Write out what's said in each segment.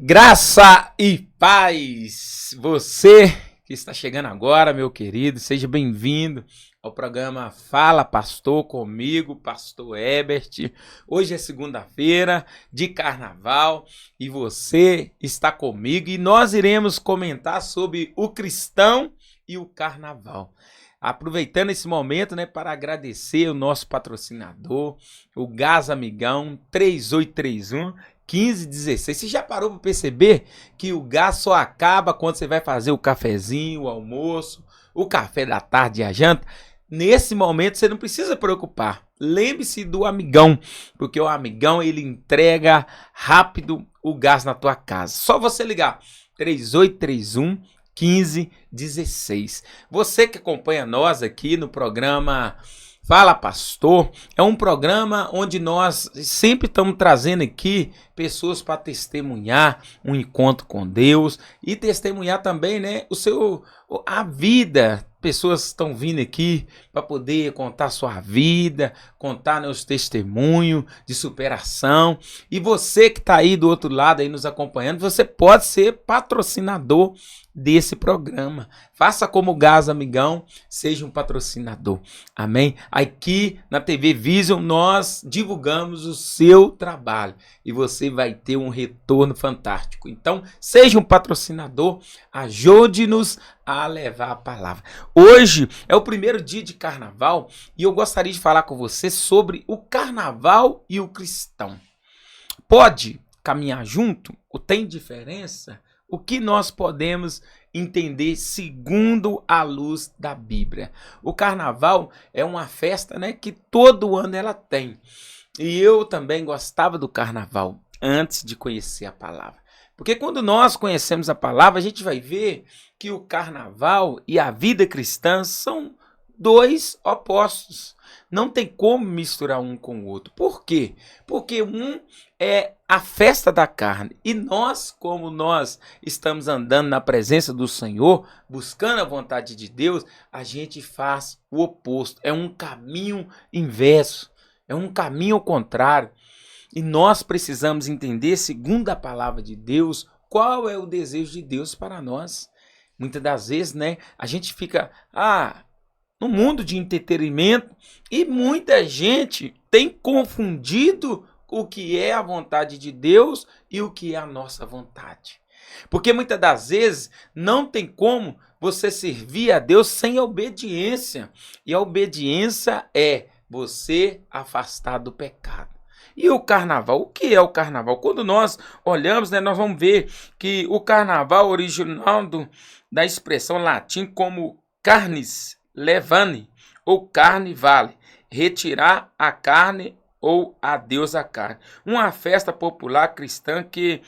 Graça e paz, você que está chegando agora, meu querido, seja bem-vindo ao programa Fala Pastor, comigo, Pastor Herbert. Hoje é segunda-feira de carnaval e você está comigo e nós iremos comentar sobre o cristão e o carnaval. Aproveitando esse momento, para agradecer o nosso patrocinador, o Gás Amigão 3831 1516. Você já parou para perceber que o gás só acaba quando você vai fazer o cafezinho, o almoço, o café da tarde e a janta? Nesse momento você não precisa preocupar. Lembre-se do Amigão, porque o Amigão ele entrega rápido o gás na tua casa. Só você ligar 3831 1516. Você que acompanha nós aqui no programa Fala Pastor, é um programa onde nós sempre estamos trazendo aqui pessoas para testemunhar um encontro com Deus e testemunhar também, a vida. Pessoas estão vindo aqui para poder contar sua vida, contar os testemunhos de superação. E você que está aí do outro lado aí nos acompanhando, você pode ser patrocinador desse programa. Faça como o Gás Amigão, seja um patrocinador. Amém? Aqui na TV Vision nós divulgamos o seu trabalho e você vai ter um retorno fantástico. Então, seja um patrocinador, ajude-nos a levar a palavra. Hoje é o primeiro dia de carnaval e eu gostaria de falar com você sobre o carnaval e o cristão. Pode caminhar junto? Ou tem diferença? O que nós podemos entender segundo a luz da Bíblia? O carnaval é uma festa, que todo ano ela tem. E eu também gostava do carnaval antes de conhecer a palavra. Porque quando nós conhecemos a palavra, a gente vai ver que o carnaval e a vida cristã são dois opostos. Não tem como misturar um com o outro. Por quê? Porque um é a festa da carne. E nós, como nós estamos andando na presença do Senhor, buscando a vontade de Deus, a gente faz o oposto. É um caminho inverso. É um caminho ao contrário. E nós precisamos entender, segundo a palavra de Deus, qual é o desejo de Deus para nós. Muitas das vezes, a gente fica no mundo de entretenimento e muita gente tem confundido o que é a vontade de Deus e o que é a nossa vontade. Porque muitas das vezes não tem como você servir a Deus sem obediência. E a obediência é você afastar do pecado. E o carnaval? O que é o carnaval? Quando nós olhamos, nós vamos ver que o carnaval original da expressão latim como carnis levane ou carne vale, retirar a carne ou a Deus a carne. Uma festa popular cristã que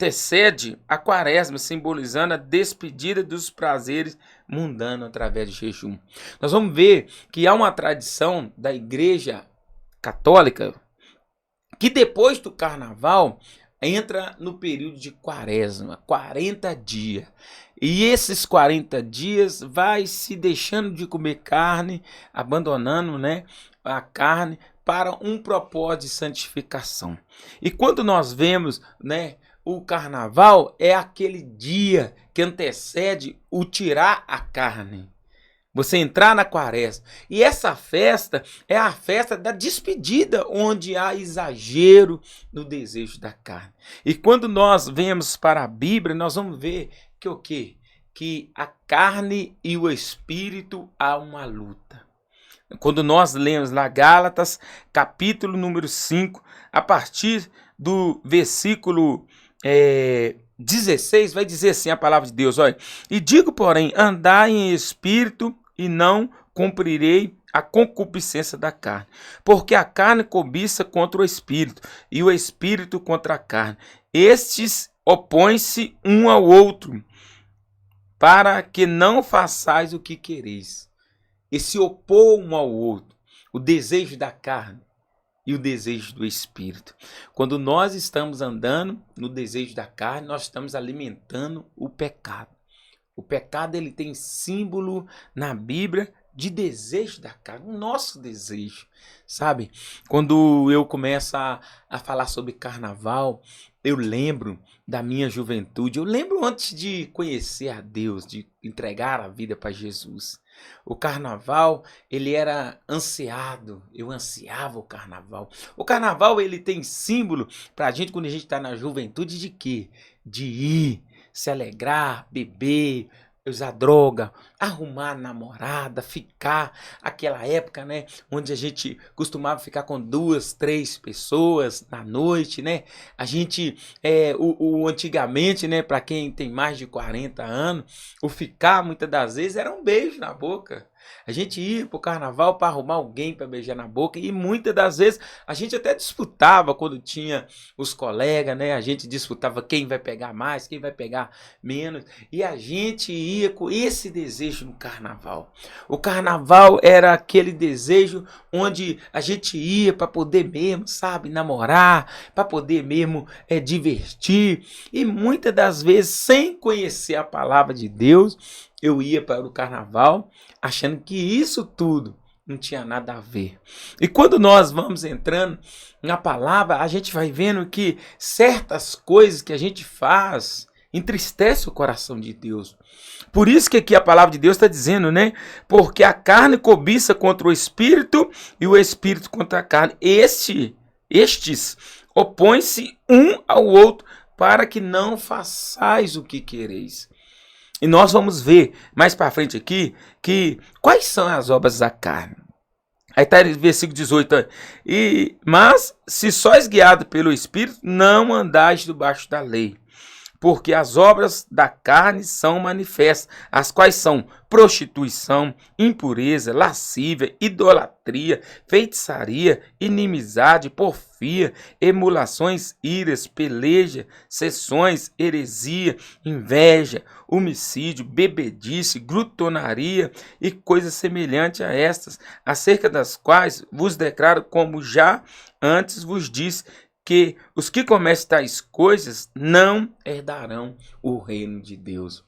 antecede a quaresma, simbolizando a despedida dos prazeres mundanos através de jejum. Nós vamos ver que há uma tradição da igreja católica que depois do carnaval entra no período de quaresma, 40 dias. E esses 40 dias vai se deixando de comer carne, abandonando, a carne para um propósito de santificação. E quando nós vemos, o carnaval é aquele dia que antecede o tirar a carne. Você entrar na quaresma. E essa festa é a festa da despedida, onde há exagero no desejo da carne. E quando nós vemos para a Bíblia, nós vamos ver que o quê? Que a carne e o espírito há uma luta. Quando nós lemos lá Gálatas, capítulo número 5, a partir do versículo 16, vai dizer assim a palavra de Deus, olha. E digo, porém, andai em espírito e não cumprirei a concupiscência da carne. Porque a carne cobiça contra o espírito e o espírito contra a carne. Estes opõem-se um ao outro, para que não façais o que quereis. E se opor um ao outro, o desejo da carne e o desejo do espírito. Quando nós estamos andando no desejo da carne, nós estamos alimentando o pecado. O pecado ele tem símbolo na Bíblia de desejo da carne, o nosso desejo, sabe? Quando eu começo a falar sobre carnaval, eu lembro da minha juventude, eu lembro antes de conhecer a Deus, de entregar a vida para Jesus. O carnaval, ele era ansiado, eu ansiava o carnaval. O carnaval, ele tem símbolo para a gente, quando a gente está na juventude, de quê? De ir, se alegrar, beber, usar droga, arrumar namorada, ficar, aquela época, né, onde a gente costumava ficar com 2, 3 pessoas na noite, né, a gente, antigamente, né, para quem tem mais de 40 anos, o ficar, muitas das vezes, era um beijo na boca. A gente ia pro carnaval para arrumar alguém para beijar na boca e muitas das vezes a gente até disputava quando tinha os colegas, né? A gente disputava quem vai pegar mais, quem vai pegar menos e a gente ia com esse desejo no carnaval. O carnaval era aquele desejo onde a gente ia para poder mesmo, sabe, namorar, para poder mesmo divertir e muitas das vezes sem conhecer a palavra de Deus, eu ia para o carnaval achando que isso tudo não tinha nada a ver. E quando nós vamos entrando na palavra, a gente vai vendo que certas coisas que a gente faz entristece o coração de Deus. Por isso que aqui a palavra de Deus está dizendo, né? Porque a carne cobiça contra o espírito e o espírito contra a carne. Estes opõem-se um ao outro para que não façais o que quereis. E nós vamos ver mais para frente aqui que quais são as obras da carne. Aí está no versículo 18. Mas se sois guiado pelo Espírito, não andais debaixo da lei. Porque as obras da carne são manifestas, as quais são prostituição, impureza, lascívia, idolatria, feitiçaria, inimizade, porfia, emulações, iras, peleja, sessões, heresia, inveja, homicídio, bebedice, glutonaria e coisas semelhantes a estas, acerca das quais vos declaro, como já antes vos disse, que os que cometem tais coisas não herdarão o reino de Deus.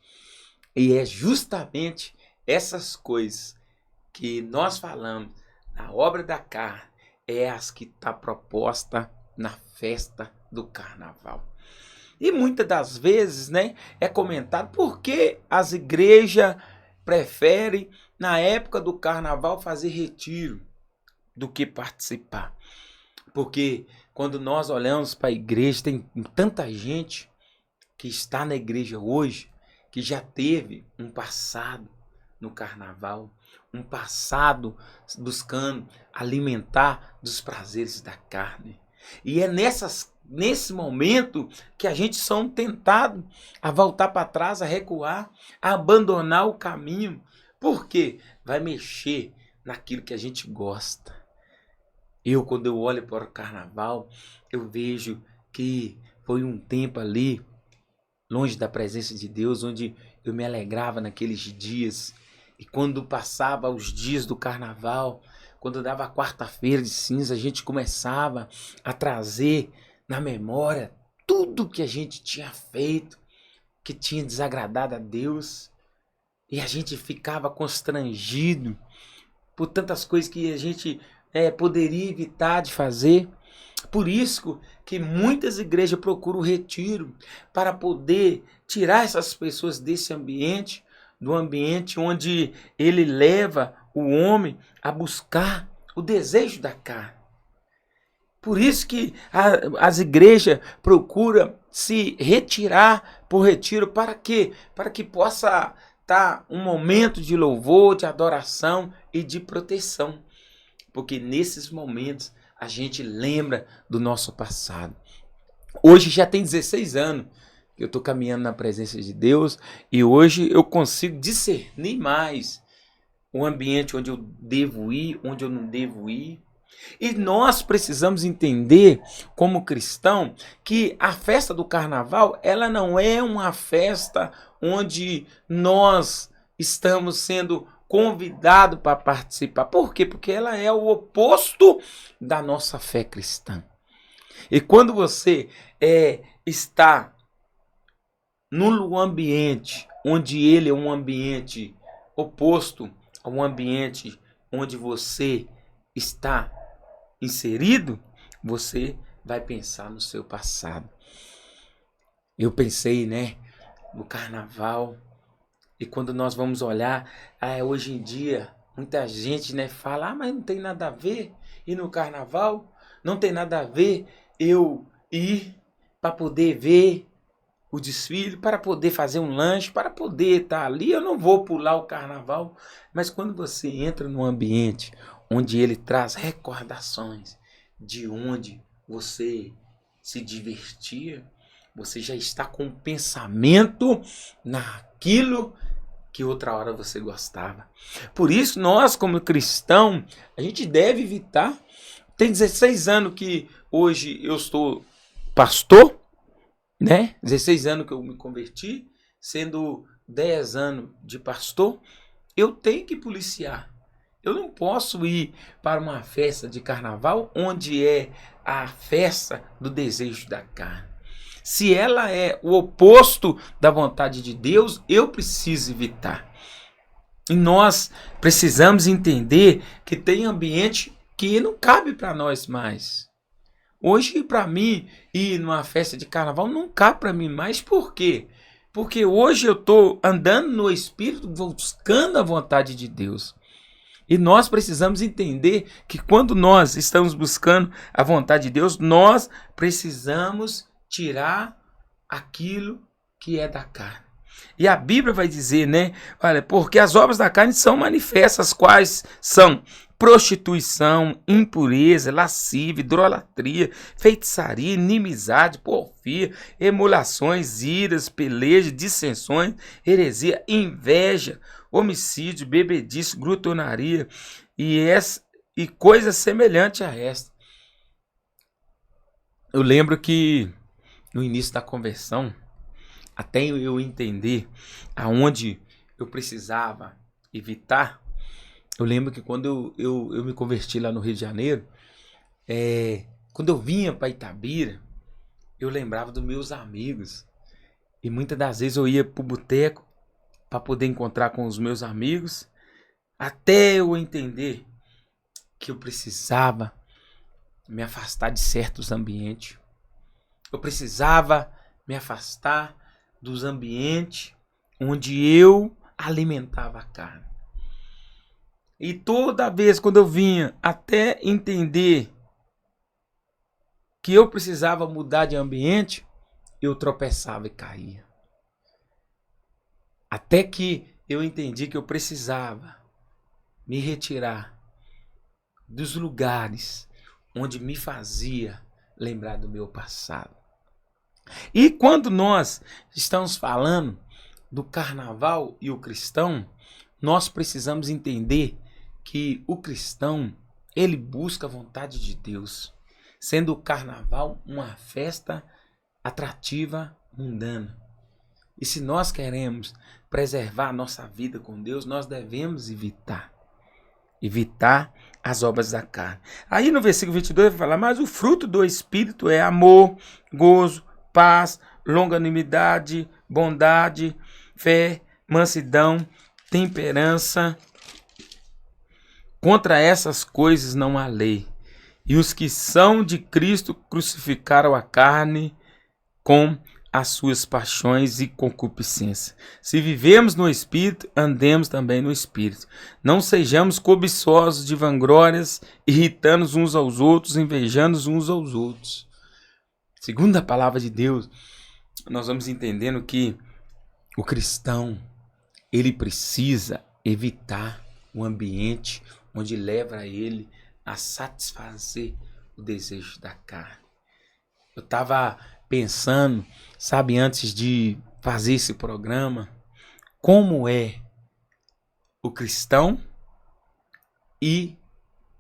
E é justamente essas coisas que nós falamos na obra da carne, é as que está proposta na festa do carnaval. E muitas das vezes, né, é comentado por que as igrejas preferem, na época do carnaval, fazer retiro do que participar. Porque quando nós olhamos para a igreja, tem tanta gente que está na igreja hoje, que já teve um passado no carnaval, um passado buscando alimentar dos prazeres da carne. E é nesse momento que a gente são tentado a voltar para trás, a recuar, a abandonar o caminho. Por quê? Vai mexer naquilo que a gente gosta. Quando eu olho para o carnaval, eu vejo que foi um tempo ali, longe da presença de Deus, onde eu me alegrava naqueles dias. E quando passava os dias do carnaval, quando dava a quarta-feira de cinza, a gente começava a trazer na memória tudo que a gente tinha feito, que tinha desagradado a Deus. E a gente ficava constrangido por tantas coisas que a gente poderia evitar de fazer. Por isso que muitas igrejas procuram o retiro para poder tirar essas pessoas desse ambiente, do ambiente onde ele leva o homem a buscar o desejo da carne. Por isso que as igrejas procuram se retirar por retiro. Para quê? Para que possa estar um momento de louvor, de adoração e de proteção. Porque nesses momentos a gente lembra do nosso passado. Hoje já tem 16 anos que eu estou caminhando na presença de Deus e hoje eu consigo discernir mais o ambiente onde eu devo ir, onde eu não devo ir. E nós precisamos entender, como cristão, que a festa do carnaval, ela não é uma festa onde nós estamos sendo convidados para participar. Por quê? Porque ela é o oposto da nossa fé cristã. E quando você está num ambiente onde ele é um ambiente oposto ao ambiente onde você está inserido, você vai pensar no seu passado. Eu pensei, né, no carnaval, e quando nós vamos olhar, hoje em dia, muita gente, né, fala, mas não tem nada a ver ir no carnaval, não tem nada a ver eu ir para poder ver o desfile, para poder fazer um lanche, para poder estar ali, eu não vou pular o carnaval. Mas quando você entra num ambiente onde ele traz recordações de onde você se divertia, você já está com o pensamento naquilo que outra hora você gostava. Por isso, nós como cristão, a gente deve evitar. Tem 16 anos que hoje eu estou pastor, né? 16 anos que eu me converti, sendo 10 anos de pastor, eu tenho que policiar. Eu não posso ir para uma festa de carnaval onde é a festa do desejo da carne. Se ela é o oposto da vontade de Deus, eu preciso evitar. E nós precisamos entender que tem ambiente que não cabe para nós mais. Hoje, para mim, ir numa festa de carnaval não cabe para mim mais. Por quê? Porque hoje eu estou andando no Espírito, buscando a vontade de Deus. E nós precisamos entender que quando nós estamos buscando a vontade de Deus, nós precisamos tirar aquilo que é da carne. E a Bíblia vai dizer, né? Olha, porque as obras da carne são manifestas, quais são prostituição, impureza, lascívia, idolatria, feitiçaria, inimizade, porfia, emulações, iras, pelejas, dissensões, heresia, inveja, homicídio, bebedice, glutonaria e coisas semelhantes a esta. Eu lembro que no início da conversão, até eu entender aonde eu precisava evitar, eu lembro que quando eu me converti lá no Rio de Janeiro, quando eu vinha para Itabira, eu lembrava dos meus amigos. E muitas das vezes eu ia para o boteco para poder encontrar com os meus amigos, até eu entender que eu precisava me afastar de certos ambientes. Eu precisava me afastar dos ambientes onde eu alimentava a carne. E toda vez quando eu vinha até entender que eu precisava mudar de ambiente, eu tropeçava e caía. Até que eu entendi que eu precisava me retirar dos lugares onde me fazia lembrar do meu passado. E quando nós estamos falando do carnaval e o cristão, nós precisamos entender que o cristão, ele busca a vontade de Deus, sendo o carnaval uma festa atrativa, mundana. E se nós queremos preservar a nossa vida com Deus, nós devemos evitar as obras da carne. Aí no versículo 22 vai falar, mas o fruto do Espírito é amor, gozo, paz, longanimidade, bondade, fé, mansidão, temperança. Contra essas coisas não há lei. E os que são de Cristo crucificaram a carne com as suas paixões e concupiscência. Se vivemos no Espírito, andemos também no Espírito. Não sejamos cobiçosos de vanglórias, irritando uns aos outros, invejando uns aos outros. Segundo a palavra de Deus, nós vamos entendendo que o cristão, ele precisa evitar o ambiente onde leva ele a satisfazer o desejo da carne. Eu estava pensando, sabe, antes de fazer esse programa, como é o cristão e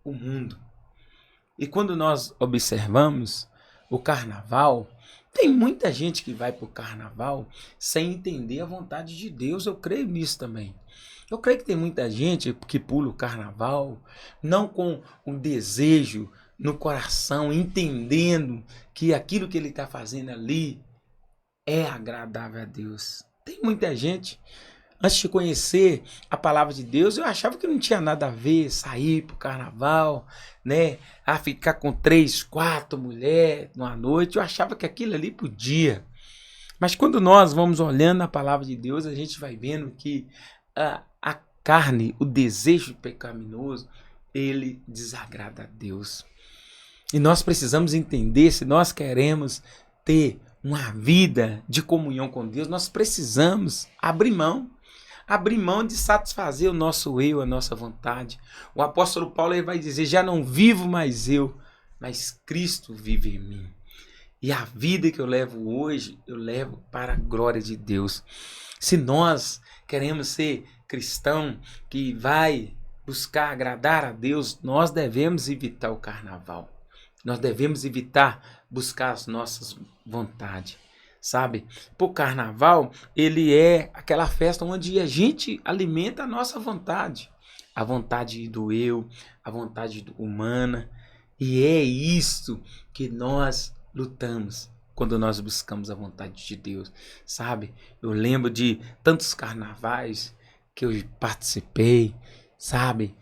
o mundo. E quando nós observamos o carnaval, tem muita gente que vai para o carnaval sem entender a vontade de Deus. Eu creio nisso também. Eu creio que tem muita gente que pula o carnaval não com um desejo no coração, entendendo que aquilo que ele está fazendo ali é agradável a Deus. Tem muita gente. antes de conhecer a palavra de Deus, eu achava que não tinha nada a ver sair pro carnaval, né? A ficar com 3, 4 mulheres numa noite. Eu achava que aquilo ali podia. Mas quando nós vamos olhando a palavra de Deus, a gente vai vendo que a carne, o desejo pecaminoso, ele desagrada a Deus. E nós precisamos entender, se nós queremos ter uma vida de comunhão com Deus, nós precisamos abrir mão de satisfazer o nosso eu, a nossa vontade. O apóstolo Paulo ele vai dizer, já não vivo mais eu, mas Cristo vive em mim. E a vida que eu levo hoje, eu levo para a glória de Deus. Se nós queremos ser cristão que vai buscar agradar a Deus, nós devemos evitar o carnaval. Nós devemos evitar buscar as nossas vontades, sabe? O carnaval, ele é aquela festa onde a gente alimenta a nossa vontade. A vontade do eu, a vontade humana. E é isso que nós lutamos quando nós buscamos a vontade de Deus, sabe? Eu lembro de tantos carnavais que eu participei, sabe?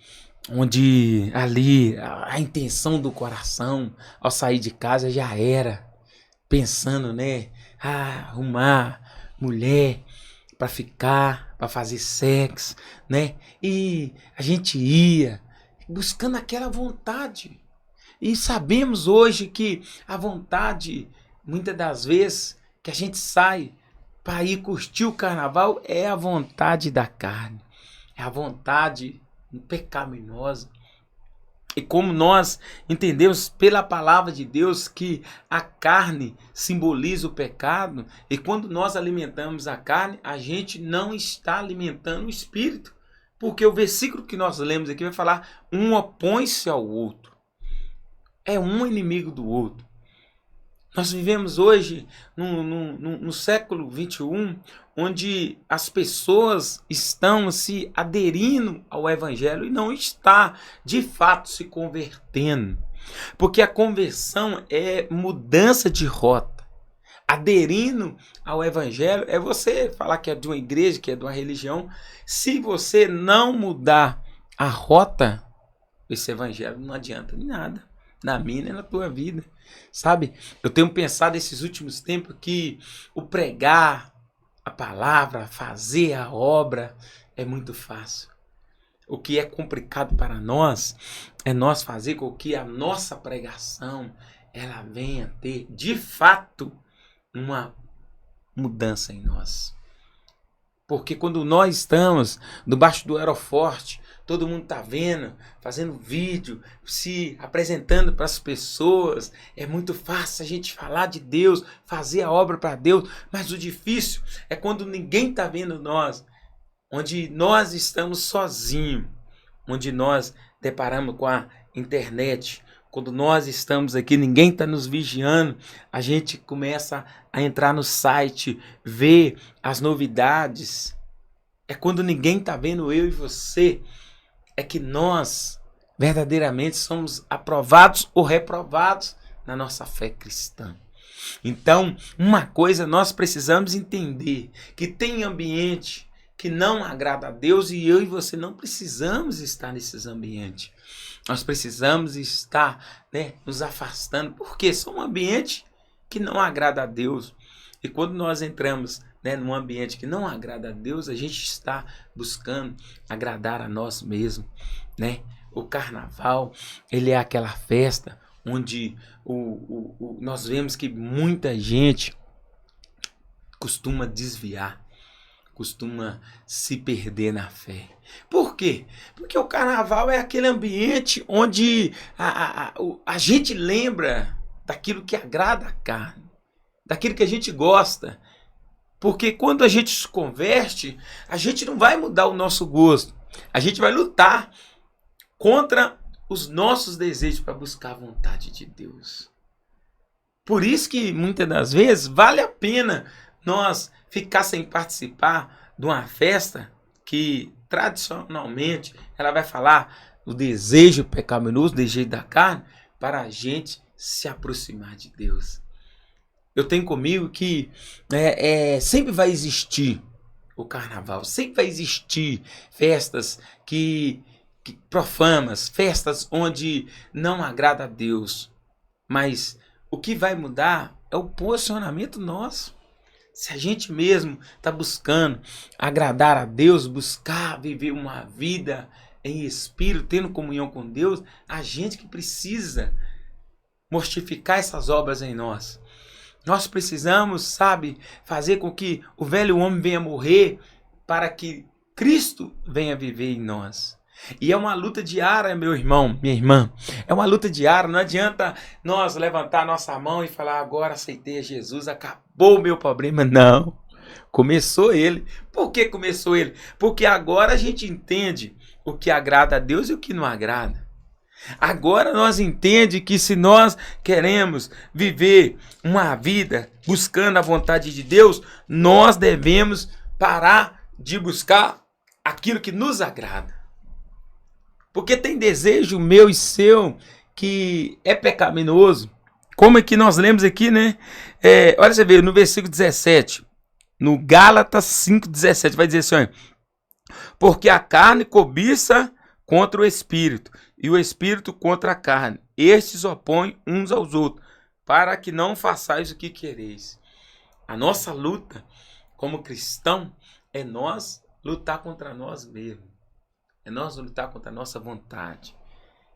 Onde ali a intenção do coração ao sair de casa já era pensando, né? Arrumar mulher para ficar, para fazer sexo, né? E a gente ia buscando aquela vontade. E sabemos hoje que a vontade, muitas das vezes, que a gente sai para ir curtir o carnaval, é a vontade da carne. É a vontade pecaminosa. E como nós entendemos pela palavra de Deus que a carne simboliza o pecado, e quando nós alimentamos a carne, a gente não está alimentando o espírito. Porque o versículo que nós lemos aqui vai falar, um opõe-se ao outro. É um inimigo do outro. Nós vivemos hoje no século 21, onde as pessoas estão se aderindo ao evangelho e não está, de fato, se convertendo. Porque a conversão é mudança de rota. Aderindo ao evangelho é você falar que é de uma igreja, que é de uma religião. Se você não mudar a rota, esse evangelho não adianta em nada. Na minha e na tua vida, sabe? Eu tenho pensado esses últimos tempos que o pregar a palavra, fazer a obra é muito fácil. O que é complicado para nós é nós fazer com que a nossa pregação ela venha ter de fato uma mudança em nós. Porque quando nós estamos debaixo do aeroforte, todo mundo está vendo, fazendo vídeo, se apresentando para as pessoas. É muito fácil a gente falar de Deus, fazer a obra para Deus. Mas o difícil é quando ninguém está vendo nós. Onde nós estamos sozinhos. Onde nós deparamos com a internet. Quando nós estamos aqui, ninguém está nos vigiando. A gente começa a entrar no site, ver as novidades. É quando ninguém está vendo eu e você. É que nós verdadeiramente somos aprovados ou reprovados na nossa fé cristã. Então, uma coisa nós precisamos entender, que tem ambiente que não agrada a Deus e eu e você não precisamos estar nesses ambientes. Nós precisamos estar, né, nos afastando, porque são um ambiente que não agrada a Deus. E quando nós entramos, né, num ambiente que não agrada a Deus, a gente está buscando agradar a nós mesmos, né? O carnaval, ele é aquela festa onde nós vemos que muita gente costuma desviar, costuma se perder na fé. Por quê? Porque o carnaval é aquele ambiente onde a gente lembra daquilo que agrada a carne, daquilo que a gente gosta. Porque quando a gente se converte, a gente não vai mudar o nosso gosto. A gente vai lutar contra os nossos desejos para buscar a vontade de Deus. Por isso que muitas das vezes vale a pena nós ficar sem participar de uma festa que tradicionalmente ela vai falar do desejo pecaminoso, o desejo da carne, para a gente se aproximar de Deus. Eu tenho comigo que sempre vai existir o carnaval. Sempre vai existir festas que profanas, festas onde não agrada a Deus. Mas o que vai mudar é o posicionamento nosso. Se a gente mesmo está buscando agradar a Deus, buscar viver uma vida em espírito, tendo comunhão com Deus, a gente que precisa mortificar essas obras em nós. Nós precisamos, sabe, fazer com que o velho homem venha morrer para que Cristo venha viver em nós. E é uma luta diária, meu irmão, minha irmã. É uma luta diária. Não adianta nós levantar a nossa mão e falar, agora aceitei a Jesus, acabou o meu problema. Não. Começou ele. Por que começou ele? Porque agora a gente entende o que agrada a Deus e o que não agrada. Agora nós entendemos que se nós queremos viver uma vida buscando a vontade de Deus, nós devemos parar de buscar aquilo que nos agrada. Porque tem desejo meu e seu que é pecaminoso. Como é que nós lemos aqui, né? Olha, você vê no versículo 17, no Gálatas 5,17, vai dizer assim, olha, porque a carne cobiça contra o espírito, e o espírito contra a carne. Estes opõem uns aos outros, para que não façais o que quereis. A nossa luta como cristão é nós lutar contra nós mesmos. É nós lutar contra a nossa vontade.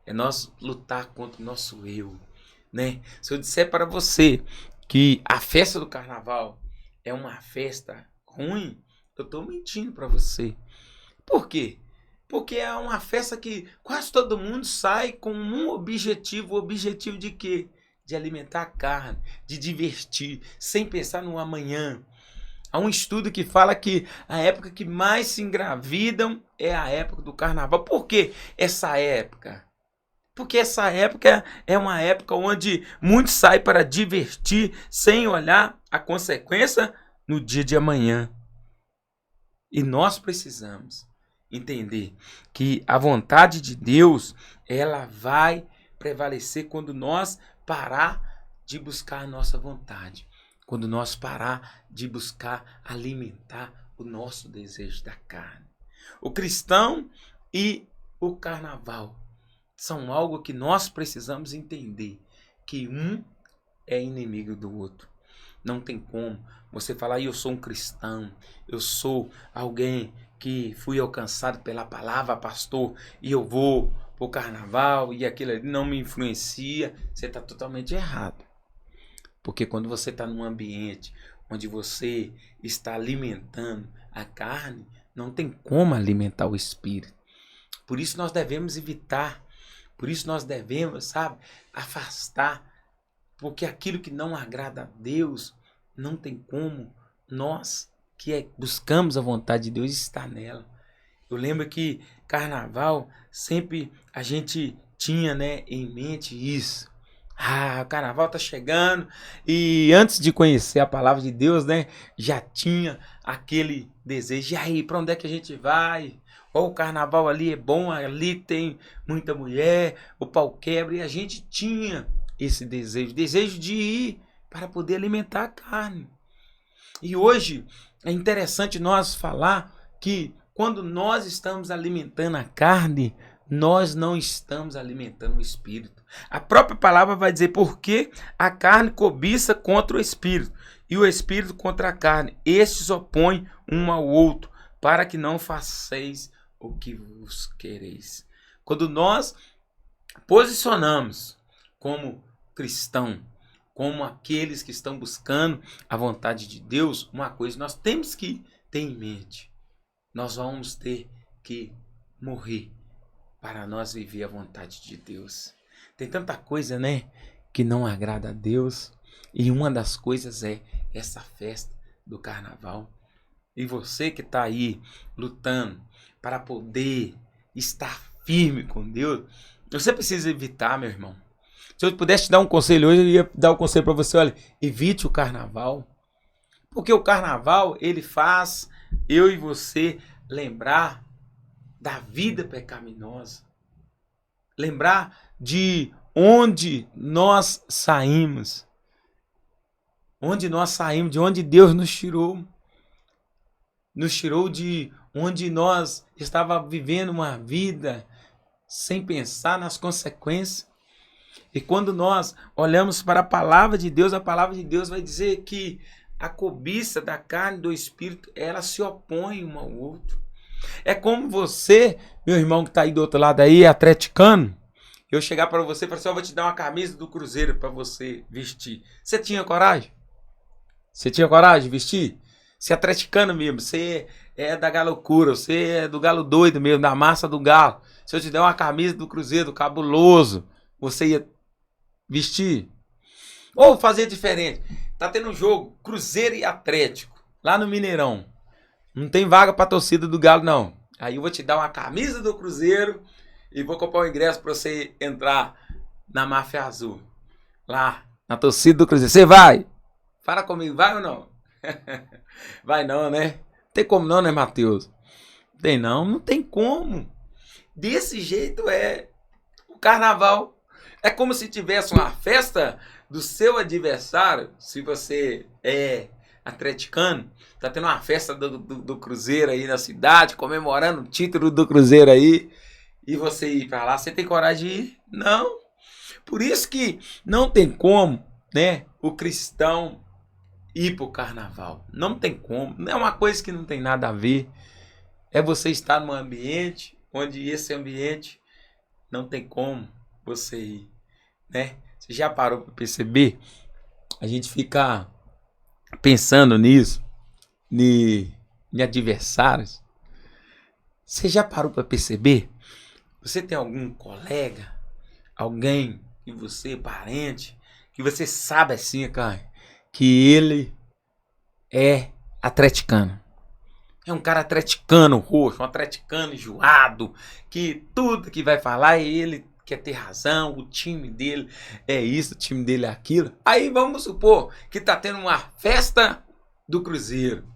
É nós lutar contra o nosso eu. Né? Se eu disser para você que a festa do carnaval é uma festa ruim, eu estou mentindo para você. Por quê? Porque é uma festa que quase todo mundo sai com um objetivo. O objetivo de quê? De alimentar a carne, de divertir, sem pensar no amanhã. Há um estudo que fala que a época que mais se engravidam é a época do carnaval. Por que essa época? Porque essa época é uma época onde muitos saem para divertir sem olhar a consequência no dia de amanhã. E nós precisamos entender que a vontade de Deus, ela vai prevalecer quando nós parar de buscar a nossa vontade. Quando nós parar de buscar alimentar o nosso desejo da carne. O cristão e o carnaval são algo que nós precisamos entender. Que um é inimigo do outro. Não tem como você falar, eu sou um cristão, eu sou alguém que fui alcançado pela palavra, pastor, e eu vou para o carnaval e aquilo ali não me influencia. Você está totalmente errado. Porque quando você está num ambiente onde você está alimentando a carne, não tem como alimentar o espírito. Por isso nós devemos evitar. Por isso nós devemos, sabe, afastar. Porque aquilo que não agrada a Deus, não tem como nós que buscamos a vontade de Deus estar nela. Eu lembro que carnaval, sempre a gente tinha, né, em mente isso. O carnaval tá chegando e antes de conhecer a palavra de Deus, né, já tinha aquele desejo. E aí, para onde é que a gente vai? O carnaval ali é bom, ali tem muita mulher, o pau quebra. E a gente tinha esse desejo de ir para poder alimentar a carne. E hoje é interessante nós falar que quando nós estamos alimentando a carne, nós não estamos alimentando o espírito. A própria palavra vai dizer porque a carne cobiça contra o espírito e o espírito contra a carne. Estes opõem um ao outro para que não façais o que vos quereis. Quando nós posicionamos como cristão, como aqueles que estão buscando a vontade de Deus, uma coisa nós temos que ter em mente. Nós vamos ter que morrer para nós viver a vontade de Deus. Tem tanta coisa, né, que não agrada a Deus. E uma das coisas é essa festa do carnaval. E você que está aí lutando para poder estar firme com Deus, você precisa evitar, meu irmão. Se eu pudesse te dar um conselho hoje, eu ia dar um conselho para você, olha, evite o carnaval. Porque o carnaval, ele faz eu e você lembrar da vida pecaminosa. Lembrar de onde nós saímos. Onde nós saímos, de onde Deus nos tirou. nos tirou de onde nós estava vivendo uma vida sem pensar nas consequências. E quando nós olhamos para a palavra de Deus vai dizer que a cobiça da carne e do espírito, ela se opõe um ao outro. É como você, meu irmão que está aí do outro lado aí, atleticano, eu chegar para você e falar assim, eu vou te dar uma camisa do Cruzeiro para você vestir. Você tinha coragem? Você tinha coragem de vestir? Você é atleticano mesmo, você é da galocura, você é do galo doido mesmo, da massa do galo. Se eu te der uma camisa do Cruzeiro, do Cabuloso, você ia vestir? Ou fazer diferente? Tá tendo um jogo, Cruzeiro e Atlético, lá no Mineirão. Não tem vaga pra torcida do Galo, não. Aí eu vou te dar uma camisa do Cruzeiro e vou comprar um ingresso pra você entrar na Máfia Azul. Lá, na torcida do Cruzeiro. Você vai? Fala comigo, vai ou não? Vai não, né? Não tem como não, né, Matheus? Tem não, não tem como. Desse jeito é o carnaval. É como se tivesse uma festa do seu adversário, se você é atleticano, tá tendo uma festa do Cruzeiro aí na cidade, comemorando o título do Cruzeiro aí, e você ir pra lá, você tem coragem de ir? Não. Por isso que não tem como, né, o cristão ir pro carnaval. Não tem como. Não é uma coisa que não tem nada a ver. É você estar num ambiente onde esse ambiente não tem como você ir, né? Você já parou para perceber? A gente fica pensando nisso, em adversários. Você já parou para perceber? Você tem algum colega, alguém que você, parente, que você sabe assim, cara, que ele é atleticano. É um cara atleticano roxo, um atleticano enjoado, que tudo que vai falar ele quer ter razão, o time dele é isso, o time dele é aquilo. Aí vamos supor que tá tendo uma festa do Cruzeiro,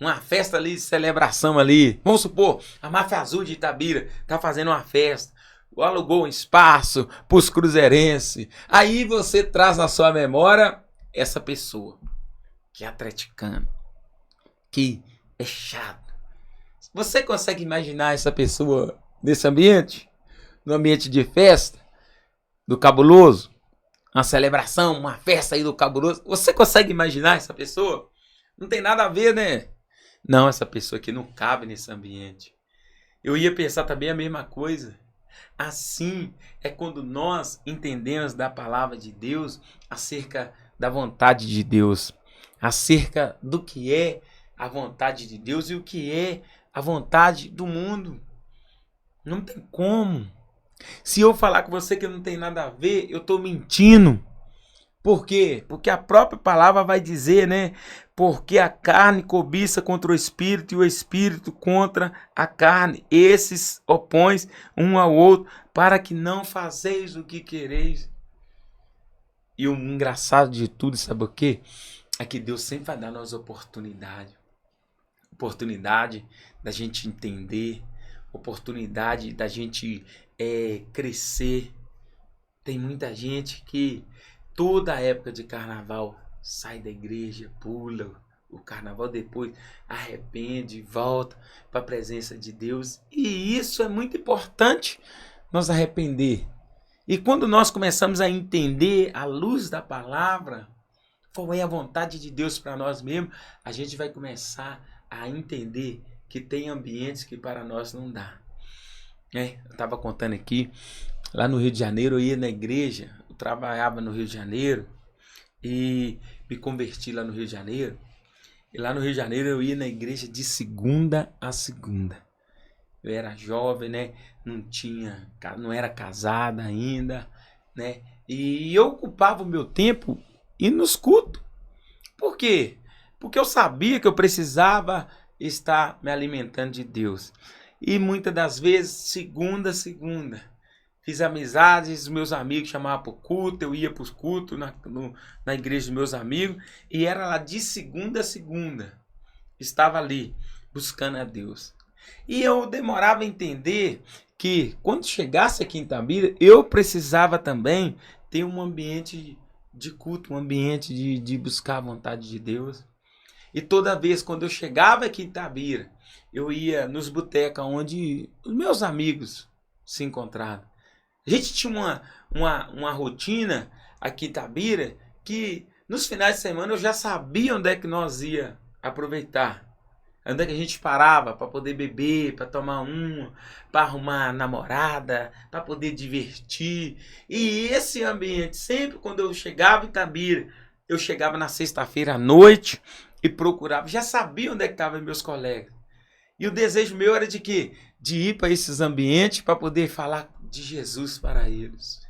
uma festa ali de celebração ali. Vamos supor, a Máfia Azul de Itabira tá fazendo uma festa, alugou um espaço pros cruzeirenses. Aí você traz na sua memória essa pessoa que é atleticano, que é chato. Você consegue imaginar essa pessoa nesse ambiente? No ambiente de festa, do Cabuloso? Uma celebração, uma festa aí do Cabuloso. Você consegue imaginar essa pessoa? Não tem nada a ver, né? Não, essa pessoa aqui não cabe nesse ambiente. Eu ia pensar também a mesma coisa. Assim é quando nós entendemos da palavra de Deus acerca da vontade de Deus, acerca do que é a vontade de Deus e o que é a vontade do mundo. Não tem como. Se eu falar com você que não tem nada a ver, eu estou mentindo. Por quê? Porque a própria palavra vai dizer, né? Porque a carne cobiça contra o espírito e o espírito contra a carne. Esses opõem um ao outro para que não fazeis o que quereis. E o engraçado de tudo, sabe o quê? É que Deus sempre vai dar nós oportunidade. Oportunidade da gente entender. Oportunidade da gente crescer. Tem muita gente que toda a época de carnaval sai da igreja, pula o carnaval, depois arrepende, volta para a presença de Deus. E isso é muito importante, nós arrepender. E quando nós começamos a entender à luz da palavra qual é a vontade de Deus para nós mesmos, a gente vai começar a entender que tem ambientes que para nós não dá. Eu estava contando aqui, lá no Rio de Janeiro, eu ia na igreja, eu trabalhava no Rio de Janeiro e me converti lá no Rio de Janeiro. E lá no Rio de Janeiro eu ia na igreja de segunda a segunda. Eu era jovem, né? Não era casada ainda, né? E eu ocupava o meu tempo indo nos cultos. Por quê? Porque eu sabia que eu precisava estar me alimentando de Deus. E muitas das vezes, segunda a segunda, fiz amizades, meus amigos chamavam para o culto, eu ia para os cultos na igreja dos meus amigos, e era lá de segunda a segunda, estava ali, buscando a Deus. E eu demorava a entender que, quando chegasse aqui em Itabira, eu precisava também ter um ambiente de culto, um ambiente de buscar a vontade de Deus. E toda vez quando eu chegava aqui em Itabira, eu ia nos botecos onde os meus amigos se encontravam. A gente tinha uma rotina aqui em Itabira que nos finais de semana eu já sabia onde é que nós ia aproveitar. Onde é que a gente parava para poder beber, para tomar para arrumar namorada, para poder divertir. E esse ambiente, sempre quando eu chegava em Itabira, eu chegava na sexta-feira à noite e procurava, já sabia onde é que estavam meus colegas. E o desejo meu era de quê? De ir para esses ambientes para poder falar de Jesus para eles.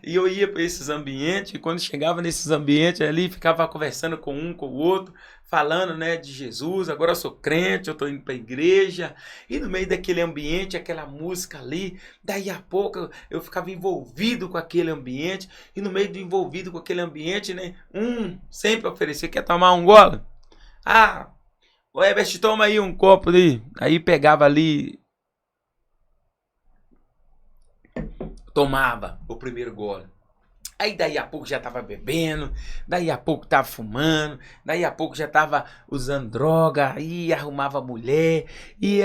E eu ia para esses ambientes, e quando chegava nesses ambientes ali, ficava conversando com um, com o outro, falando, né, de Jesus. Agora eu sou crente, eu estou indo para a igreja. E no meio daquele ambiente, aquela música ali, daí a pouco eu ficava envolvido com aquele ambiente. E no meio do envolvido com aquele ambiente, né, sempre oferecia, quer tomar um gole? Ah, ô Herbert, toma aí um copo ali. Aí pegava ali, tomava o primeiro gole. Aí daí a pouco já tava bebendo, daí a pouco tava fumando, daí a pouco já tava usando droga, aí arrumava mulher, e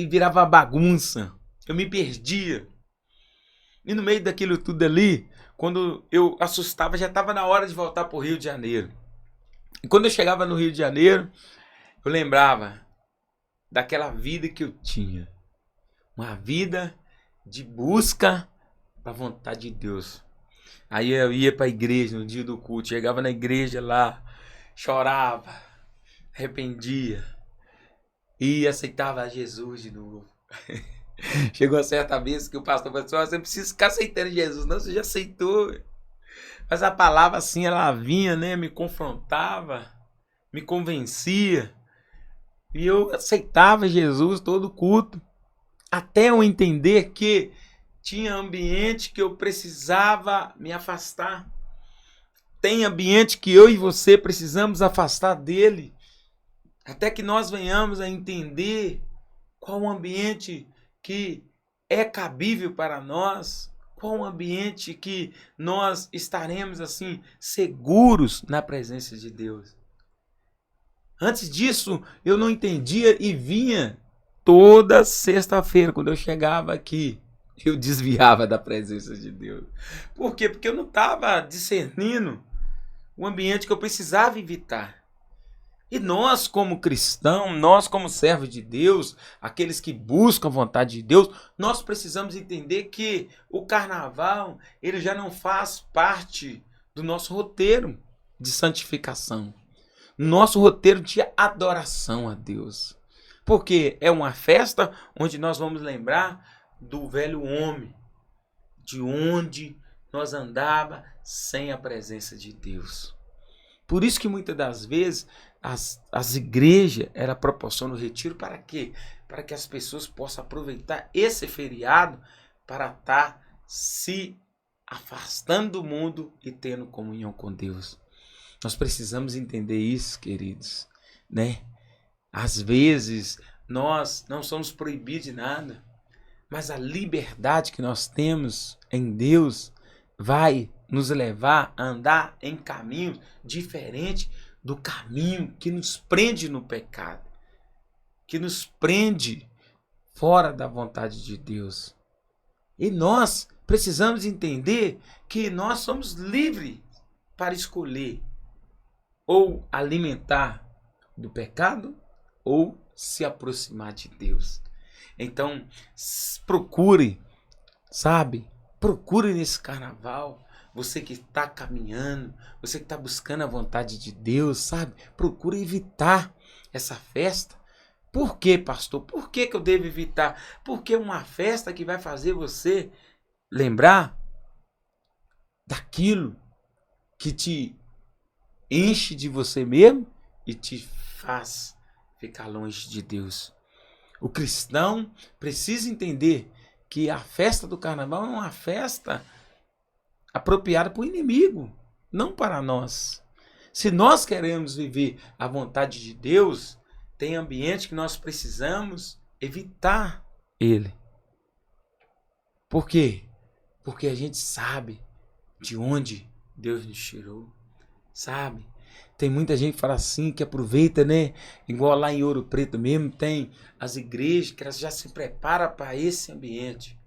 virava bagunça. Eu me perdia. E no meio daquilo tudo ali, quando eu assustava, já tava na hora de voltar pro Rio de Janeiro. E quando eu chegava no Rio de Janeiro, eu lembrava daquela vida que eu tinha. Uma vida de busca para a vontade de Deus. Aí eu ia para a igreja no dia do culto, chegava na igreja lá, chorava, arrependia e aceitava Jesus de novo. Chegou uma certa vez que o pastor falou assim: você não precisa ficar aceitando Jesus, não, você já aceitou. Mas a palavra assim, ela vinha, né, me confrontava, me convencia, e eu aceitava Jesus todo culto, até eu entender que tinha ambiente que eu precisava me afastar. Tem ambiente que eu e você precisamos afastar dele. Até que nós venhamos a entender qual o ambiente que é cabível para nós. Qual o ambiente que nós estaremos assim seguros na presença de Deus. Antes disso, eu não entendia e vinha toda sexta-feira quando eu chegava aqui. Eu desviava da presença de Deus. Por quê? Porque eu não estava discernindo o ambiente que eu precisava evitar. E nós, como cristãos, nós, como servos de Deus, aqueles que buscam a vontade de Deus, nós precisamos entender que o carnaval, ele já não faz parte do nosso roteiro de santificação. Nosso roteiro de adoração a Deus. Porque é uma festa onde nós vamos lembrar do velho homem, de onde nós andava sem a presença de Deus. Por isso que muitas das vezes as igrejas ela proporcionam o retiro para quê? Para que as pessoas possam aproveitar esse feriado para estar se afastando do mundo e tendo comunhão com Deus. Nós precisamos entender isso, queridos, né? Às vezes nós não somos proibidos de nada. Mas a liberdade que nós temos em Deus vai nos levar a andar em caminhos diferentes do caminho que nos prende no pecado, que nos prende fora da vontade de Deus. E nós precisamos entender que nós somos livres para escolher ou alimentar do pecado ou se aproximar de Deus. Então, procure, sabe? Procure nesse carnaval. Você que está caminhando, você que está buscando a vontade de Deus, sabe? Procure evitar essa festa. Por quê, pastor? Por que eu devo evitar? Porque é uma festa que vai fazer você lembrar daquilo que te enche de você mesmo e te faz ficar longe de Deus. O cristão precisa entender que a festa do carnaval é uma festa apropriada para o inimigo, não para nós. Se nós queremos viver a vontade de Deus, tem ambiente que nós precisamos evitar ele. Por quê? Porque a gente sabe de onde Deus nos tirou, sabe? Tem muita gente que fala assim, que aproveita, né? Igual lá em Ouro Preto mesmo, tem as igrejas que elas já se preparam para esse ambiente,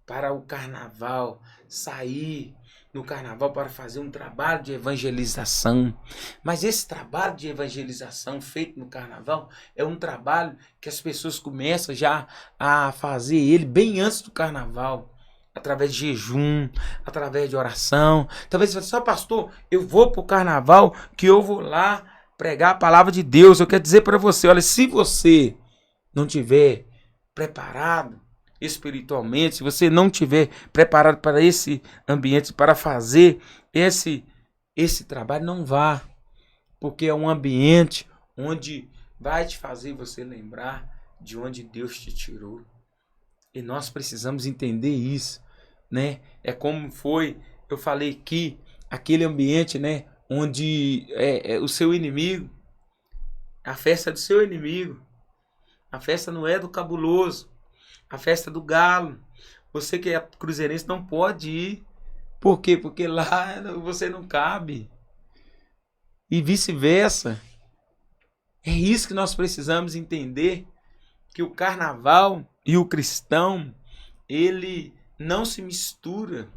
para o carnaval, sair no carnaval para fazer um trabalho de evangelização. Mas esse trabalho de evangelização feito no carnaval é um trabalho que as pessoas começam já a fazer ele bem antes do carnaval. Através de jejum, através de oração. Talvez você fale, só pastor, eu vou para o carnaval que eu vou lá pregar a palavra de Deus. Eu quero dizer para você, olha, se você não tiver preparado espiritualmente, se você não tiver preparado para esse ambiente, para fazer esse trabalho, não vá. Porque é um ambiente onde vai te fazer você lembrar de onde Deus te tirou. E nós precisamos entender isso, né? É como foi, eu falei aqui, aquele ambiente, né? Onde o seu inimigo, a festa do seu inimigo, a festa não é do cabuloso, a festa do galo. Você que é cruzeirense não pode ir. Por quê? Porque lá você não cabe. E vice-versa. É isso que nós precisamos entender, que o carnaval e o cristão, ele não se mistura.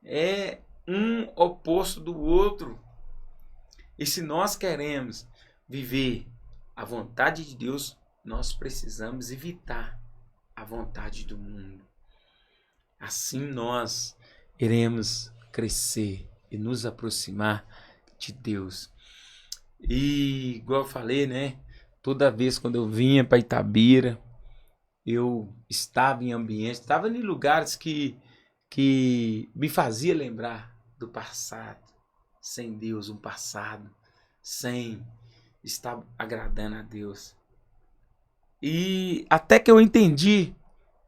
É um oposto do outro. E se nós queremos viver a vontade de Deus, nós precisamos evitar a vontade do mundo. Assim nós iremos crescer e nos aproximar de Deus. E igual eu falei, né? Toda vez quando eu vinha para Itabira, eu estava em ambientes, estava em lugares que me fazia lembrar do passado, sem Deus, um passado, sem estar agradando a Deus. E até que eu entendi,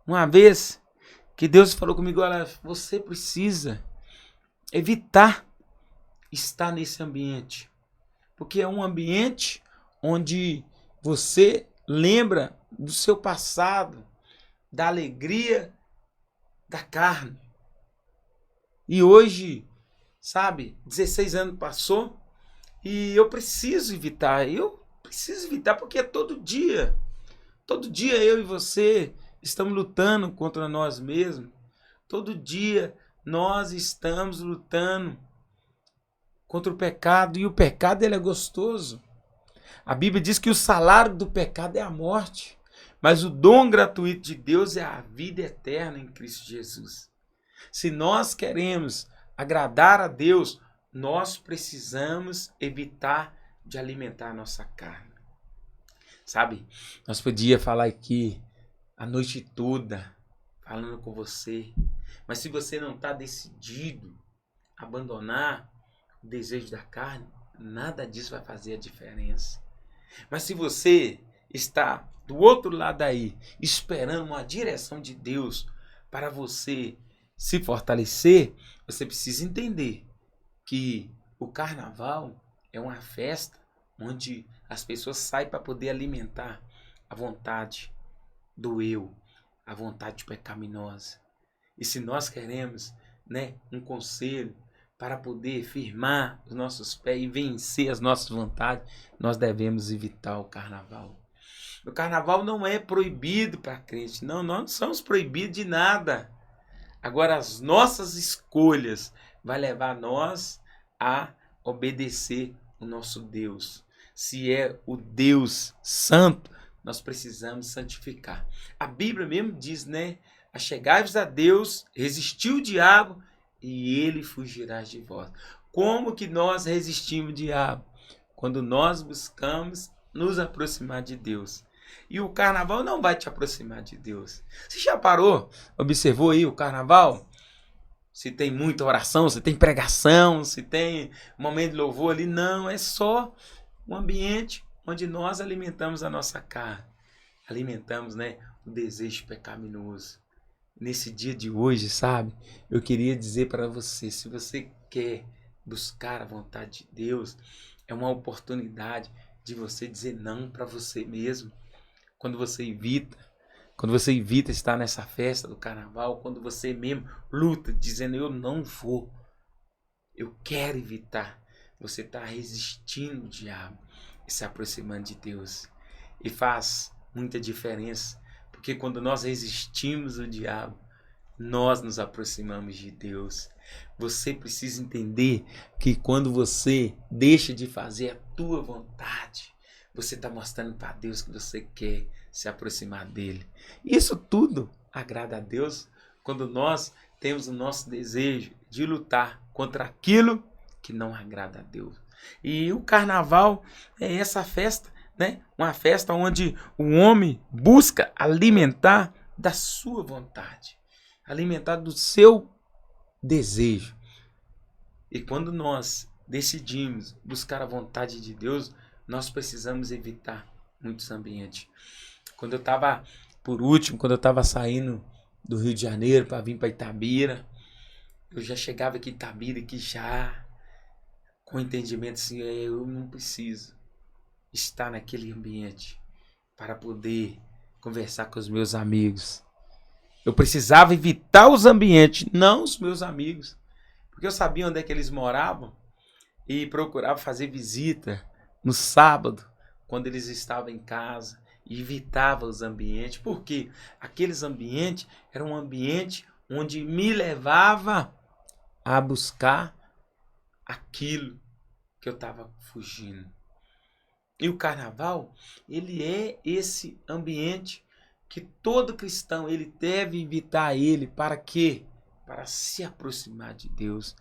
uma vez, que Deus falou comigo, olha, você precisa evitar estar nesse ambiente. Porque é um ambiente onde você lembra do seu passado, da alegria da carne. E hoje, sabe, 16 anos passou e eu preciso evitar. Eu preciso evitar porque é todo dia eu e você estamos lutando contra nós mesmos. Todo dia nós estamos lutando contra o pecado. E o pecado, ele é gostoso. A Bíblia diz que o salário do pecado é a morte. Mas o dom gratuito de Deus é a vida eterna em Cristo Jesus. Se nós queremos agradar a Deus, nós precisamos evitar de alimentar a nossa carne. Sabe, nós podíamos falar aqui a noite toda, falando com você. Mas se você não está decidido a abandonar o desejo da carne, nada disso vai fazer a diferença. Mas se você está do outro lado aí, esperando uma direção de Deus para você se fortalecer, você precisa entender que o carnaval é uma festa onde as pessoas saem para poder alimentar a vontade do eu, a vontade pecaminosa. E se nós queremos, né, um conselho para poder firmar os nossos pés e vencer as nossas vontades, nós devemos evitar o carnaval. O carnaval não é proibido para crente. Não, nós não somos proibidos de nada. Agora, as nossas escolhas vai levar nós a obedecer o nosso Deus. Se é o Deus santo, nós precisamos santificar. A Bíblia mesmo diz, né? Achegai-vos a Deus, resistiu o diabo e ele fugirá de vós. Como que nós resistimos o diabo? Quando nós buscamos nos aproximar de Deus. E o carnaval não vai te aproximar de Deus. Você já parou? Observou aí o carnaval? Se tem muita oração, se tem pregação, se tem momento de louvor ali. Não, é só um ambiente onde nós alimentamos a nossa carne. Alimentamos, né, o desejo pecaminoso. Nesse dia de hoje, sabe? Eu queria dizer para você, se você quer buscar a vontade de Deus, é uma oportunidade de você dizer não para você mesmo. Quando você evita estar nessa festa do carnaval, quando você mesmo luta dizendo eu não vou, eu quero evitar, você está resistindo o diabo e se aproximando de Deus. E faz muita diferença, porque quando nós resistimos o diabo, nós nos aproximamos de Deus. Você precisa entender que quando você deixa de fazer a tua vontade, você está mostrando para Deus que você quer se aproximar dele. Isso tudo agrada a Deus quando nós temos o nosso desejo de lutar contra aquilo que não agrada a Deus. E o carnaval é essa festa, né? Uma festa onde o homem busca alimentar da sua vontade, alimentar do seu desejo. E quando nós decidimos buscar a vontade de Deus, nós precisamos evitar muitos ambientes. Quando eu estava saindo do Rio de Janeiro para vir para Itabira, eu já chegava aqui em Itabira aqui já com entendimento assim, eu não preciso estar naquele ambiente para poder conversar com os meus amigos. Eu precisava evitar os ambientes, não os meus amigos, porque eu sabia onde é que eles moravam e procurava fazer visita no sábado, quando eles estavam em casa, e evitava os ambientes, porque aqueles ambientes eram um ambiente onde me levava a buscar aquilo que eu estava fugindo. E o carnaval, ele é esse ambiente que todo cristão ele deve evitar ele. Para quê? Para se aproximar de Deus.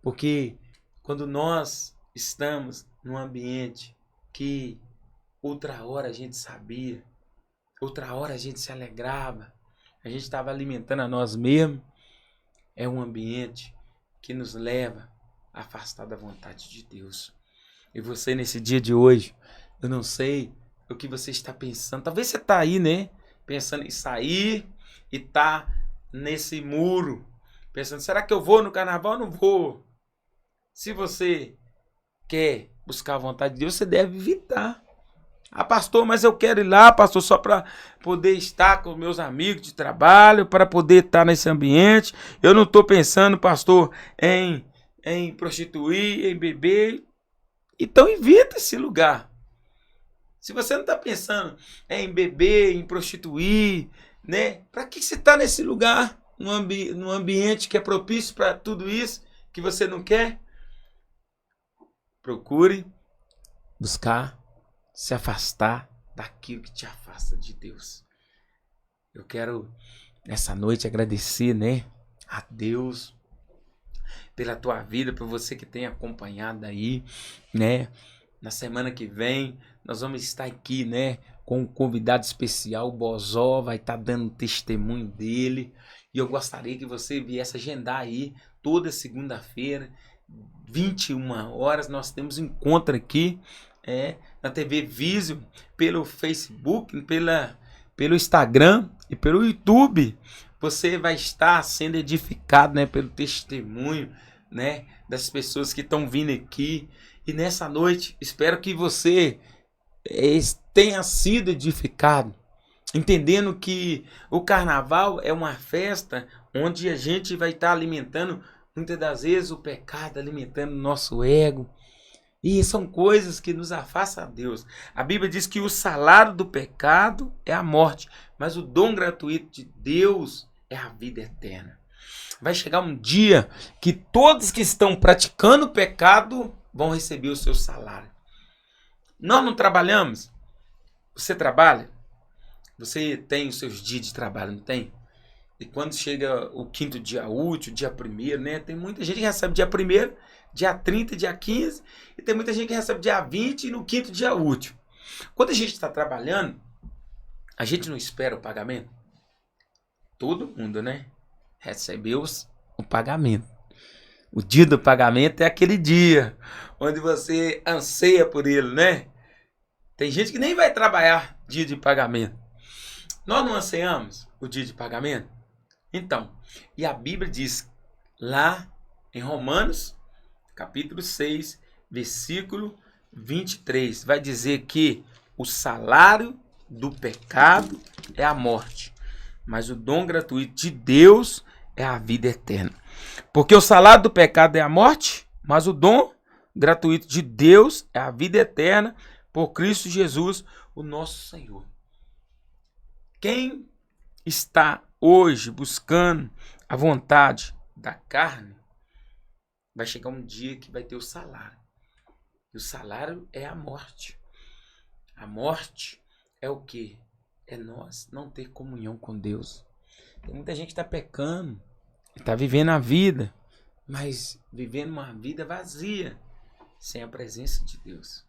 Porque quando nós estamos num ambiente que outra hora a gente sabia, outra hora a gente se alegrava, a gente estava alimentando a nós mesmos, é um ambiente que nos leva a afastar da vontade de Deus. E você nesse dia de hoje, eu não sei o que você está pensando. Talvez você está aí, né? Pensando em sair e tá nesse muro. Pensando, será que eu vou no carnaval ou não vou? Se você quer buscar a vontade de Deus, você deve evitar. Ah, pastor, mas eu quero ir lá, pastor, só para poder estar com meus amigos de trabalho, para poder estar nesse ambiente. Eu não estou pensando, pastor, em prostituir, em beber. Então evita esse lugar. Se você não está pensando em beber, em prostituir, né? Para que você está nesse lugar, num ambiente que é propício para tudo isso que você não quer? Procure buscar se afastar daquilo que te afasta de Deus. Eu quero nessa noite agradecer, né, a Deus pela tua vida, por você que tem acompanhado aí, né? Na semana que vem nós vamos estar aqui, né, com um convidado especial, o Bozó vai estar dando testemunho dele, e eu gostaria que você viesse agendar aí toda segunda-feira, 21 horas, nós temos um encontro aqui na TV Vision, pelo Facebook, pelo Instagram e pelo YouTube. Você vai estar sendo edificado, né, pelo testemunho, né, das pessoas que estão vindo aqui. E nessa noite, espero que você tenha sido edificado, entendendo que o carnaval é uma festa onde a gente vai estar alimentando, muitas das vezes, o pecado, alimentando o nosso ego. E são coisas que nos afastam a Deus. A Bíblia diz que o salário do pecado é a morte, mas o dom gratuito de Deus é a vida eterna. Vai chegar um dia que todos que estão praticando o pecado vão receber o seu salário. Nós não trabalhamos. Você trabalha? Você tem os seus dias de trabalho, não tem? E quando chega o quinto dia útil, dia 1º, né? Tem muita gente que recebe dia 1º, dia 30, dia 15, e tem muita gente que recebe dia 20 e no quinto dia útil. Quando a gente está trabalhando, a gente não espera o pagamento? Todo mundo, né? Recebeu o pagamento. O dia do pagamento é aquele dia onde você anseia por ele, né? Tem gente que nem vai trabalhar dia de pagamento. Nós não anseiamos o dia de pagamento? Então, e a Bíblia diz lá em Romanos, capítulo 6, versículo 23, vai dizer que o salário do pecado é a morte, mas o dom gratuito de Deus é a vida eterna. Porque o salário do pecado é a morte, mas o dom gratuito de Deus é a vida eterna por Cristo Jesus, o nosso Senhor. Quem está hoje buscando a vontade da carne, vai chegar um dia que vai ter o salário. E o salário é a morte. A morte é o quê? É nós não ter comunhão com Deus. Tem muita gente que está pecando, está vivendo a vida, mas vivendo uma vida vazia, sem a presença de Deus.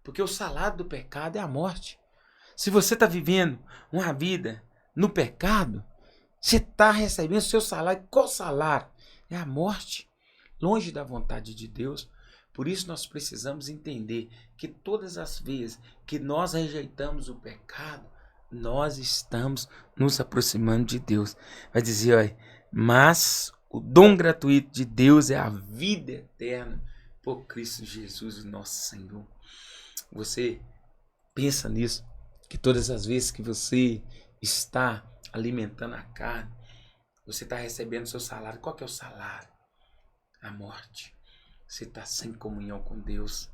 Porque o salário do pecado é a morte. Se você está vivendo uma vida no pecado, você está recebendo seu salário. Qual salário? É a morte, longe da vontade de Deus. Por isso nós precisamos entender que todas as vezes que nós rejeitamos o pecado, nós estamos nos aproximando de Deus. Vai dizer, olha, mas o dom gratuito de Deus é a vida eterna por Cristo Jesus, nosso Senhor. Você pensa nisso, que todas as vezes que você está alimentando a carne, você está recebendo seu salário. Qual que é o salário? A morte. Você está sem comunhão com Deus.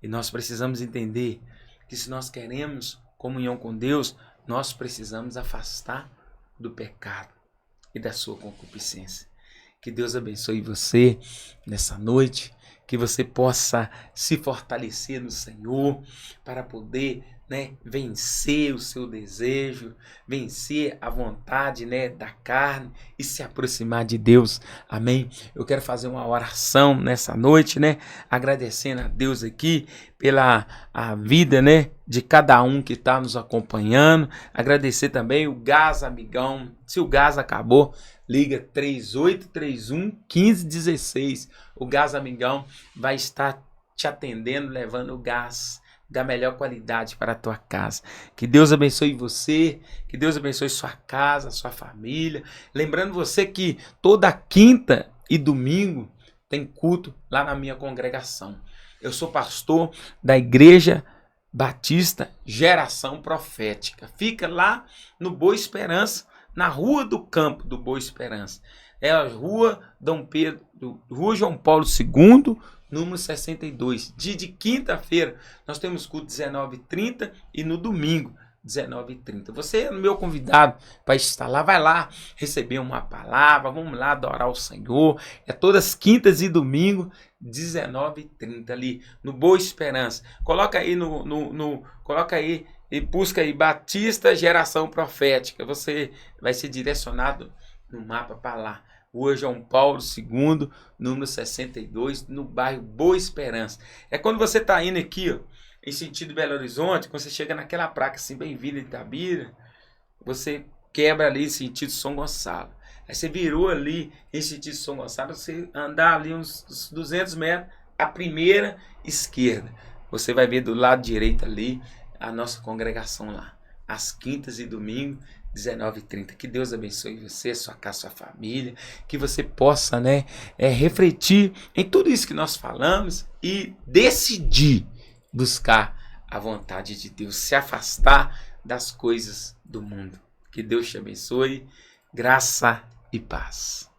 E nós precisamos entender que se nós queremos comunhão com Deus, nós precisamos afastar do pecado e da sua concupiscência. Que Deus abençoe você nessa noite, que você possa se fortalecer no Senhor para poder, vencer o seu desejo, vencer a vontade, da carne e se aproximar de Deus. Amém? Eu quero fazer uma oração nessa noite, agradecendo a Deus aqui pela a vida, de cada um que está nos acompanhando. Agradecer também o Gás Amigão. Se o gás acabou, liga 3831-1516. O Gás Amigão vai estar te atendendo, levando o gás da melhor qualidade para a tua casa. Que Deus abençoe você, que Deus abençoe sua casa, sua família. Lembrando você que toda quinta e domingo tem culto lá na minha congregação. Eu sou pastor da Igreja Batista Geração Profética. Fica lá no Boa Esperança, na Rua do Campo do Boa Esperança. É a Rua Rua João Paulo II, número 62. Dia de quinta-feira, nós temos culto 19h30 e no domingo, 19h30. Você é meu convidado para estar lá. Vai lá receber uma palavra. Vamos lá adorar o Senhor. É todas quintas e domingo, 19h30 ali no Boa Esperança. Coloca aí coloca aí e busca aí Batista Geração Profética. Você vai ser direcionado no mapa para lá. Rua João Paulo II, número 62, no bairro Boa Esperança. É quando você está indo aqui, ó, em sentido Belo Horizonte, quando você chega naquela placa assim, bem-vindo Itabira, você quebra ali em sentido São Gonçalo. Aí você virou ali em sentido São Gonçalo, você andar ali uns 200 metros, a primeira esquerda. Você vai ver do lado direito ali a nossa congregação lá, às quintas e domingos, 19h30. Que Deus abençoe você, sua casa, sua família. Que você possa, refletir em tudo isso que nós falamos e decidir buscar a vontade de Deus, se afastar das coisas do mundo. Que Deus te abençoe. Graça e paz.